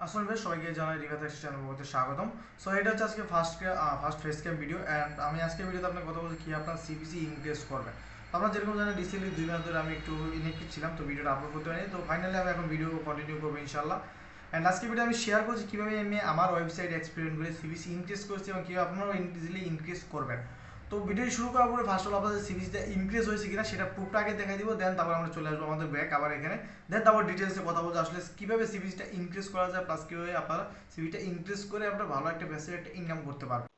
আসলে ভাই সবাইকে জানাই রিফাত চ্যানেলে স্বাগতম। সো এটা হচ্ছে আজকে first face cam video and আমি আজকে ভিডিওতে আপনার কথা বলছি কি আপনার সিপিসি ইনক্রিজ করবেন। আপনারা যেরকম জানেন রিসেন্টলি 2 মাস ধরে আমি একটু ইনএক্টিভ ছিলাম, তো ভিডিওটা আপলোড করতে পারিনি। তো ফাইনালি আমি এখন ভিডিও কন্টিনিউ করবো ইনশাল্লাহ। অ্যান্ড আজকে ভিডিও আমি শেয়ার করছি কীভাবে আমি আমার ওয়েবসাইট এক্সপেরিমেন্ট করে সিপিসি ইনক্রিজ করছি এবং কীভাবে আপনারাও ইজিলি ইনক্রিজ করবেন। তো ভিডিও শুরু করার পরে ফার্স্ট অফ অল আপনাদের সিপিসিটা ইনক্রিজ হয়েছে কিনা সেটা প্রুফটা আগে দেখাই দিব, দেন তারপর আমরা চলে আসবো আমাদের ব্যাক আবার এখানে, দেন তারপর ডিটেলসে কথা বলতে আসলে কীভাবে সিপিসিটা ইনক্রিজ করা যায় প্লাস কীভাবে আপনারা সিপিটা ইনক্রিজ করে আপনারা ভালো একটা প্যাসিভ একটা ইনকাম করতে পারবেন।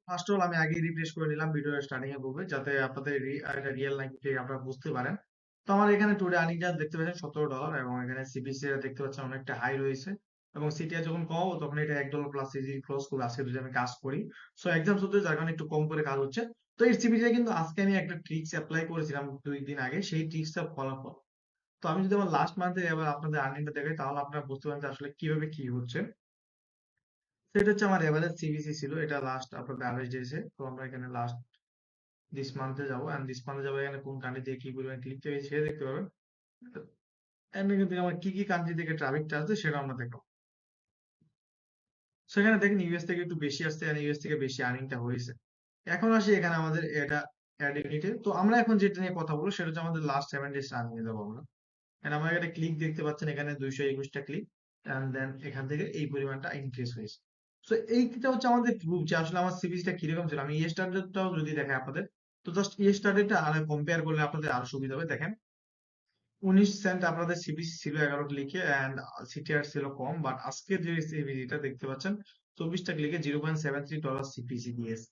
ফার্স্ট অফ অল আমি আগে রিফ্রেশ করে নিলাম ভিডিও স্টার্টিং এ করবে যাতে আপনাদের রিয়েল লাইফ আপনারা বুঝতে পারেন। তো আমার এখানে টুডে আর্নিংটা দেখতে পাচ্ছেন $17 এবং এখানে সিপিসি দেখতে পাচ্ছেন অনেকটা হাই রয়েছে এবং সিটিআর যখন কম হবে তখন এটা $1 প্লাস ইজি ক্লোজ করবে আজকে যদি আমি কাজ করি। সো এক্সাম চলতে যার কারণে একটু কম করে কাজ হচ্ছে। তো এই সিপিসি কিন্তু আজকে আমি একটা ট্রিক্স অ্যাপ্লাই করেছিলাম 2 দিন আগে, সেই ট্রিক্সটা ফলাফল। তো আমি যদি আমার লাস্ট মান্থে এবার আপনাদের আর্নিংটা দেখাই তাহলে আপনারা বুঝতে পারেন যে আসলে কিভাবে কি হচ্ছে। সেটা হচ্ছে আমার এভারেজ সিবিসি ছিল, এটা লাস্ট আপনাদের অ্যাভারেজ দিয়েছে। তো আমরা এখানে লাস্ট দিস মান্থে যাবো এন্ড দিস মান্থে যাবো, এখানে কোন কান্ট্রি থেকে কি পরিমাণ ক্লিক পেয়েছে সেটা দেখতে পাবেন। এন্ড এখান থেকে আমার কি কি কান্ট্রি থেকে ট্রাফিকটা আসছে সেটা আমরা দেখবো। সেখানে দেখেন ইউএস থেকে একটু বেশি আসছে এন্ড ইউএস থেকে বেশি আর্নিংটা হয়েছে। এখন আসি এখানে আমাদের এটা অ্যাড ইউনিটে। তো আমরা এখন যেটা নিয়ে কথা বলবো সেটা হচ্ছে আমাদের লাস্ট 7 ডেজ আর্নিং নিয়ে যাবো আমরা। এন্ড আমার এখানে ক্লিক দেখতে পাচ্ছেন, এখানে 221টা ক্লিক এন্ড দেন এখান থেকে এই পরিমাণটা ইনক্রিজ হয়েছে। সো এইটা হচ্ছে আমাদের প্রুফ যে আসলে আমার সিরিজটা কিরকম ছিল। আমি ইয়েস্টারডেটাও যদি দেখাই আপনাদের, তো জাস্ট ইয়েস্টারডেটা আর কম্পেয়ার করলে আপনাদের আরো সুবিধা হবে। দেখেন 19 সেন্ট আপনাদের সিপিসি ছিল 11 ক্লিকে এন্ড সিটিআর ছিল কম, বাট আজকে যে সিপিসিটা দেখতে পাচ্ছেন 24টা ক্লিকে $0.73 সিপিসি দিয়েছে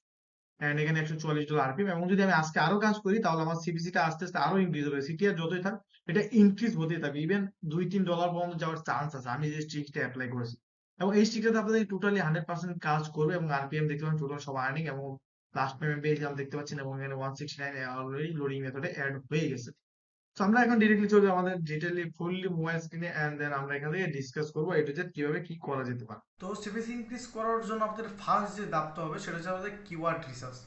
এন্ড এখানে $144 আরপিএম। এবং যদি আমি আজকে আরো কাজ করি তাহলে আমার সিপিসিটা আস্তে আস্তে আরো ইনক্রিজ হবে। সিটিআর যতই থাক এটা ইনক্রিজ হতেই থাকবে, ইভেন $2-3 পর্যন্ত যাওয়ার চান্স আছে আমি যে ট্রিকটা অ্যাপ্লাই করেছি। এবং এই ট্রিকটাতে আপনাদের টোটালি 100% কাজ করবে এবং আরপিএম দেখতে পাচ্ছেন টোটাল সব আর্নিং এবং লাস্ট পেমেন্ট পেজ দেখতে পাচ্ছেন এবং এখানে 169 অলরেডি লোডিং মেথডে অ্যাড হয়ে গেছে। তো আমরা এখন ডিরেক্টলি চলে যাবো আমাদের ডিটেইলি ফুললি মোবাইল স্ক্রিনে এন্ড দেন আমরা এখান থেকে ডিসকাস করবো এ টু জেড কিভাবে কি করা যেতে পারে। তো সিপিসি ইনক্রিজ করার জন্য আপনাদের ফার্স্ট যে ধাপটা হবে সেটা হচ্ছে আমাদের কিওয়ার্ড রিসার্চ।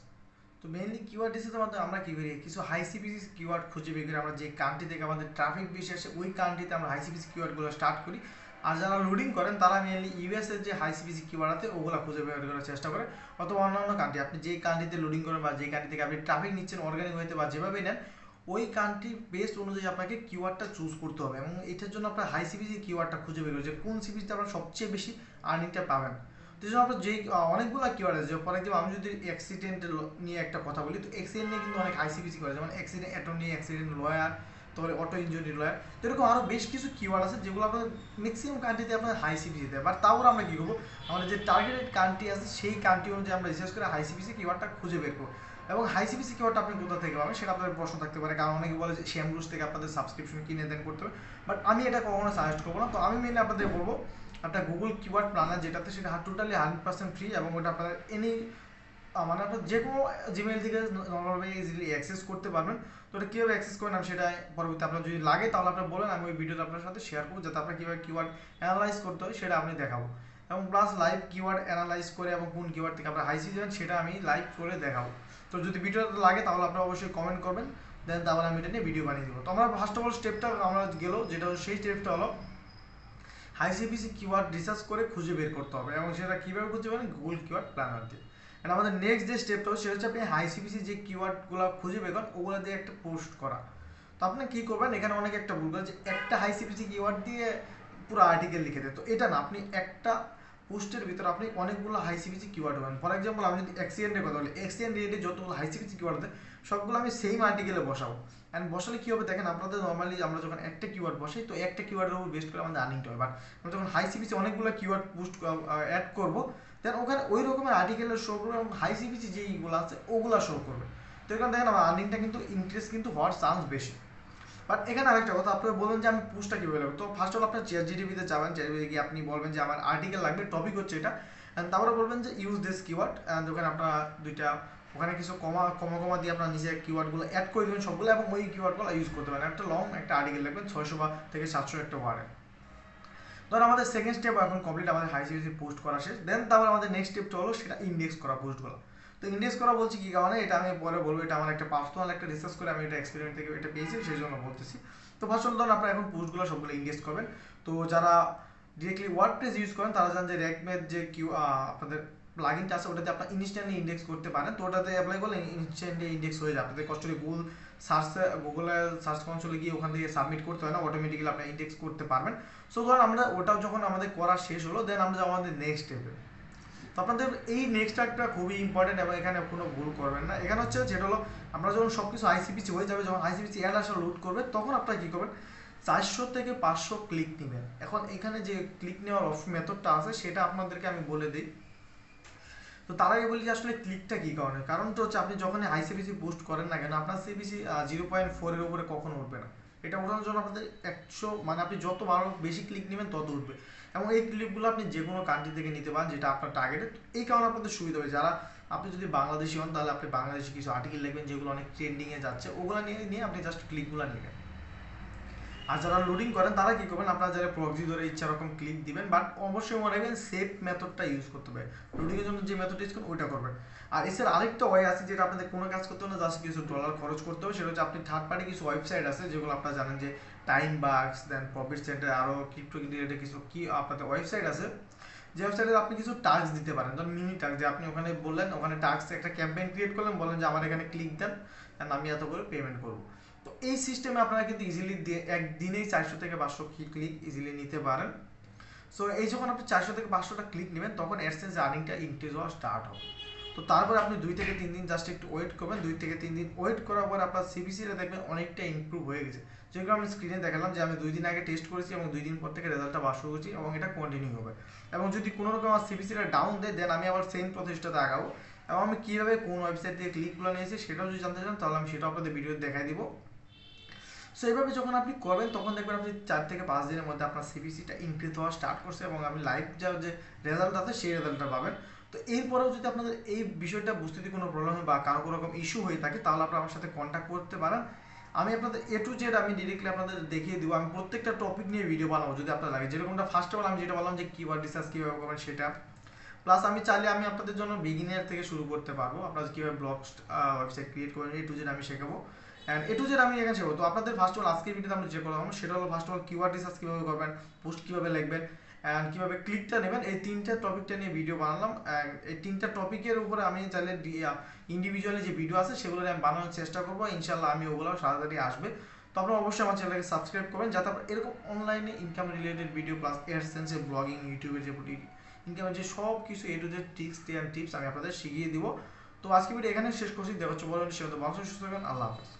তো মেইনলি কিওয়ার্ড রিসার্চের মাধ্যমে আমরা কি করি, কিছু হাই সিপিসি কিওয়ার্ড খুঁজে বের করি। আমরা যে কান্ট্রি থেকে আমাদের ট্রাফিক বেশি আসে ওই কান্ট্রিতে আমরা হাই সিপিসি কিওয়ার্ডগুলো স্টার্ট করি। আর যারা লোডিং করেন তারা মেইনলি ইউএস এর যে হাই সিপিসি কিওয়ার্ড আছে ওগুলো খুঁজে বের করার চেষ্টা করে, অথবা অন্যান্য কান্ট্রি আপনি যে কান্ট্রিতে লোডিং করেন বা যে কান্ট্রি থেকে আপনি ট্রাফিক নিচ্ছেন অর্গানিক হইতে বা যেভাবে নেন ওই কান্ট্রি বেসড অনুযায়ী আপনাকে কিওয়ার্ডটা চুজ করতে হবে এবং এটার জন্য আপনার হাই সিপিসি কিওয়ার্ডটা খুঁজে বের করবে যে কোন সিপিসিতে আপনার সবচেয়ে বেশি আর্নিংটা পাবেন। তো জন্য আপনার যেই অনেকগুলো কিওয়ার্ড আছে, ফর এক্সাম্পল আমি যদি অ্যাক্সিডেন্ট নিয়ে একটা কথা বলি, তো অ্যাক্সিডেন্ট নিয়ে কিন্তু অনেক হাই সিপিসি করে, যেমন অ্যাক্সিডেন্ট অ্যাটর্নি, অ্যাক্সিডেন্ট লয়ার, তারপরে অটো ইঞ্জুরি লয়ার। তো এরকম আরও বেশ কিছু কিওয়ার্ড আছে যেগুলো আপনার ম্যাক্সিমাম কান্ট্রিতে আপনার হাই সিপিসি দেয়, বাট তাও আমরা কী করবো, আমাদের যে টার্গেটেড কান্ট্রি আছে সেই কান্ট্রি অনুযায়ী আমরা রিসার্চ করে হাই সিপিসি কিওয়ার্ডটা খুঁজে বের করবো। এবং হাই সিপিসি কিওয়ার্ডটা আপনি কোথা থেকে পাবেন সেটা আপনাদের প্রশ্ন থাকতে পারে, কারণ অনেকে বলে যে শ্যামরুজ থেকে আপনাদের সাবস্ক্রিপশন কিনে দেন করতে হবে, বাট আমি এটা কখনো সাজেস্ট করবো না। তো আমি মেনলি আপনাদের বলবো আপনার গুগল কিওয়ার্ড প্ল্যানার যেটাতে, সেটা টোটালি 100% ফ্রি এবং ওটা আপনার এনি মানে আপনার যে কোনো জিমেইল থেকে নর্মালি ইজিলি অ্যাক্সেস করতে পারবেন। তো এটা কীভাবে অ্যাক্সেস করেন আমি সেটা পরবর্তী আপনার যদি লাগে তাহলে আপনার বলেন, আমি ওই ভিডিওটা আপনার সাথে শেয়ার করবো যাতে আপনার কীভাবে কিওয়ার্ড অ্যানালাইজ করতে হয় সেটা আমি দেখাবো। এবং প্লাস লাইভ কিওয়ার্ড অ্যানালাইজ করে এবং কোন কিওয়ার্ড থেকে আপনার হাইসি যাবেন সেটা আমি লাইভ করে দেখাবো। তো যদি ভিডিওটা লাগে তাহলে আপনারা অবশ্যই কমেন্ট করবেন, দেন তারপরে আমি এটা নিয়ে ভিডিও বানিয়ে দেবো। তো আমরা ফার্স্ট অফ অল স্টেপটা আমরা গেলো, যেটা সেই স্টেপটা হলো হাই সিপিসি কিওয়ার্ড রিসার্চ করে খুঁজে বের করতে হবে এবং সেটা কীভাবে খুঁজে পাবেন, গুগল কিওয়ার্ড প্ল্যানার দিয়ে। আর আমাদের নেক্সট যে স্টেপটা সেটা হচ্ছে আপনি হাই সিপিসি যে কিওয়ার্ডগুলো খুঁজে বের করেন ওগুলো দিয়ে একটা পোস্ট করা। তো আপনি কী করবেন, এখানে অনেকে একটা ভুল করে যে একটা হাই সিপিসি কিওয়ার্ড দিয়ে পুরো আর্টিকেল লিখে দেয়। তো এটা না, আপনি একটা পোস্টের ভিতরে আপনি অনেকগুলো হাই সিপিসি কিওয়ার্ড হবেন। ফর এক্সাম্পল আমি যদি অ্যাক্সিডেন্টের কথা বলি, অ্যাক্সিডেন্ট রিলেটেড যতগুলো হাই সিপিসি কিওয়ার্ড দেয় সবগুলো আমি সেম আর্টিকেলে বসাবো। অ্যান্ড বসালে কী হবে দেখেন, আপনাদের নর্মালি আমরা যখন একটা কিওয়ার্ড বসাই তো একটা কিওয়ার্ডের উপর বেস্ট করে আমাদের আর্নিংটা হয়, বাট আমরা যখন হাই সিপিসি অনেকগুলো কিওয়ার্ড পোস্ট অ্যাড করবো দেন ওখানে ওই রকমের আর্টিকেলের শো করবে এবং হাই সিপিসি যেইগুলো আছে ওগুলো শো করবে। তো এখানে দেখেন আমার আর্নিংটা কিন্তু ইনক্রিজ কিন্তু হওয়ার চান্স বেশি। বাট এখানে আরেকটা কথা, আপনারা বলবেন যে আমি পোস্টটা কীভাবে লাগবে। তো ফার্স্ট অফ অল আপনার চ্যাট জিটিপিতে যাবেন, চ্যাট জিটিপি গিয়ে আপনি বলবেন যে আমার আর্টিকেল লাগবে, টপিক হচ্ছে এটা, অ্যান্ড তারপরে বলবেন যে ইউজ দিস কিওয়ার্ড অ্যান্ড ওখানে আপনার দুইটা ওখানে কিছু কমা কমা কমা দিয়ে আপনার নিজের কিওয়ার্ডগুলো অ্যাড করে দেবেন সবগুলো এবং ওই কিওয়ার্ডগুলো ইউজ করতে পারেন। একটা লং একটা আর্টিকেল লিখবেন 600 থেকে 700 একটা ওয়ার্ডে। ধর আমাদের সেকেন্ড স্টেপ এখন কমপ্লিট, আমাদের হাই সিপিসি পোস্ট করা শেষ। দেন তারপর আমাদের নেক্সট স্টেপটা হলো সেটা ইন্ডেক্স করা পোস্টগুলো। তো ইন্ডেক্স করা বলছি কী কারণে, এটা আমি পরে বলবো, এটা আমার একটা পার্সোনাল একটা রিসার্চ করে আমি এটা এক্সপেরিমেন্ট থেকে এটা পেয়েছি সেই জন্য বলতেছি। তো ফার্স্ট অফ অল আপনারা এখন পোস্টগুলো সবগুলো ইন্ডেক্স করবেন। তো যারা ডিরেক্টলি ওয়ার্ডপ্রেস ইউজ করেন তারা জানেন যে র্যাঙ্কম্যাথ যে আপনাদের প্লাগইনটা আছে ওটাতে আপনার ইনস্ট্যান্টলি ইন্ডেক্স করতে পারেন, তো ওটাতে অ্যাপ্লাই করলে ইনস্ট্যান্টলি ইন্ডেক্স হয়ে যায়, আপনাদের কষ্ট করে গুগলে সার্চ কনসোলে গিয়ে ওখান থেকে সাবমিট করতে হয় না, অটোমেটিক্যালি আপনি ইন্ডেক্স করতে পারবেন। সো ধরুন আমরা ওটাও যখন আমাদের করা শেষ হলো, দেন আমরা যাবো আমাদের নেক্সট স্টেপে। তো আপনাদের এই নেক্সট স্টেপটা খুবই ইম্পর্টেন্ট এবং এখানে কোনো ভুল করবেন না। এখানে হচ্ছে যেটা হলো আমরা যখন সব কিছু আইসিপিসি হয়ে যাবে, যখন আইসিপিসি অ্যাড আসা লোড করবে, তখন আপনারা কী করবেন, 400 থেকে 500 ক্লিক নেবেন। এখন এখানে যে ক্লিক নেওয়ার মেথডটা আছে সেটা আপনাদেরকে আমি বলে দিই। তো তার আগে বলি যে আসলে ক্লিকটা কী কারণে, কারণটা হচ্ছে আপনি যখন আইসিপিসি পোস্ট করেন না কেন, আপনার সিপিসি 0.4 এর উপরে কখনো উঠবে না। এটা ওঠানোর জন্য আপনাদের 100 মানে আপনি যত বেশি ক্লিক নেবেন তত উঠবে, এবং এই ক্লিকগুলো আপনি যে কোনো কান্ট্রি থেকে নিতে পারেন যেটা আপনার টার্গেটেড। এই কারণে আপনাদের সুবিধা হবে, যারা আপনি যদি বাংলাদেশি হন তাহলে আপনি বাংলাদেশি কিছু আর্টিকেল লিখবেন যেগুলো অনেক ট্রেন্ডিংয়ে যাচ্ছে, ওগুলো নিয়ে আপনি জাস্ট ক্লিকগুলো নেবেন। আর যারা লোডিং করেন তারা কি করবেন, আপনারা যারা প্রক্সি ধরে ইচ্ছা রকম ক্লিক দিবেন, বাট অবশ্যই মনে রাখবেন সেফ মেথডটা ইউজ করতে হবে। লোডিং এর জন্য যে মেথড ইউজ করেন ওইটা করবেন। আর এছাড়া আরেকটা ওয়ে আছে যেটা আপনাদের কোনো কাজ করতে হবে না, জাস্ট কিছু ডলার খরচ করতে হবে, সেটা হচ্ছে আপনি থার্ড পার্টি কিছু ওয়েবসাইট আছে যেগুলো আপনারা জানেন যে টাইম বাক্স, দেন প্রফিট সেন্টার, আরও ক্রিপ্টো রিলেটেড কিছু কি আপনাদের ওয়েবসাইট আছে, যে ওয়েবসাইটে আপনি কিছু টাস্ক দিতে পারেন, ধরুন মিনি টাস্ক, যে আপনি ওখানে বললেন, ওখানে টাস্ক একটা ক্যাম্পেইন ক্রিয়েট করলেন, বলেন যে আমার এখানে ক্লিক দেন এন্ড আমি এত করে পেমেন্ট করবো। তো এই সিস্টেমে আপনারা কিন্তু ইজিলি একদিনেই 400 থেকে 500 ক্লিক ইজিলি নিতে পারেন। সো এই যখন আপনি 400 থেকে 500টা ক্লিক নেবেন তখন অ্যাডসেন্স আর্নিংটা ইনক্রিজ হওয়া স্টার্ট হবে। তো তারপর আপনি 2 থেকে 3 দিন জাস্ট একটু ওয়েট করবেন, 2 থেকে 3 দিন ওয়েট করার পর আপনার সিপিসিটা দেখবেন অনেকটা ইমপ্রুভ হয়ে গেছে, যেগুলো আমি স্ক্রিনে দেখালাম যে আমি 2 দিন আগে টেস্ট করেছি এবং 2 দিন পর থেকে রেজাল্টটা বার শুরু করছি এবং এটা কন্টিনিউ হবে। এবং যদি কোনো রকম আমার সিপিসিটা ডাউন দেয় দেন আমি আবার সেম প্রসেসটাতে আগাবো, এবং আমি কীভাবে কোন ওয়েবসাইট থেকে ক্লিকগুলো নিয়েছি সেটাও যদি জানতে চান তাহলে আমি সেটাও আপনাদের ভিডিও দেখাই দিব। সো এইভাবে যখন আপনি করবেন তখন দেখবেন আপনি 4 থেকে 5 দিনের মধ্যে আপনার সিপিসিটা ইনক্রিজ হওয়া স্টার্ট করছে এবং আপনি লাইভ যে রেজাল্ট আছে সেই রেজাল্টটা পাবেন। তো এরপরেও যদি আপনাদের এই বিষয়টা বুঝতে যদি কোনো প্রবলেম হয় বা কারো কোনো রকম ইস্যু হয়ে থাকে তাহলে আপনারা আমার সাথে কন্ট্যাক্ট করতে পারেন। আমি আপনাদের এ টু জেড আমি ডিরেক্টলি আপনাদের দেখিয়ে দিব, আমি প্রত্যেকটা টপিক নিয়ে ভিডিও বানাবো যদি আপনার লাগে, যেরকমটা ফার্স্ট অফ অল আমি যেটা বললাম যে কিওয়ার্ড রিসার্চ কীভাবে করবেন সেটা, প্লাস আমি চাইলে আমি আপনাদের জন্য বিগিনার থেকে শুরু করতে পারবো, আপনারা কীভাবে ব্লগ ওয়েবসাইট ক্রিয়েট করবেন এ টু জেড আমি শেখাবো। অ্যান্ড এ টু জেড আমি এখানে শেখাবো। তো আপনাদের ফার্স্ট অফ অল আজকের ভিডিওতে আমরা যে কথা বলবো সেটা হলো first of all keyword research কীভাবে করবেন, পোস্ট কীভাবে লিখবেন, অ্যান্ড কীভাবে ক্লিকটা নেবেন, এই 3টা টপিকটা নিয়ে ভিডিও বানালাম। অ্যান্ড এই 3টা টপিকের উপরে আমি চাইলে ইন্ডিভিজুয়ালি যে ভিডিও আছে সেগুলো আমি বানানোর চেষ্টা করবো, ইনশাল্লাহ আমি ওগুলো তাড়াতাড়ি আসবে। তো আপনারা অবশ্যই আমার চ্যানেলকে সাবস্ক্রাইব করবেন যাতে আপনার এরকম অনলাইনে ইনকাম রিলেটেড ভিডিও প্লাস এডসেন্সের ব্লগিং, ইউটিউবের যে ইনকামের যে সব কিছু এ টু জেড টিপস আমি আপনাদের শিখিয়ে দিব। তো আজকে ভিডিও এখানে শেষ করছি, দেখা হচ্ছে বড় সে ভালো সুস্থ থাকবেন, আল্লাহ হাফেজ।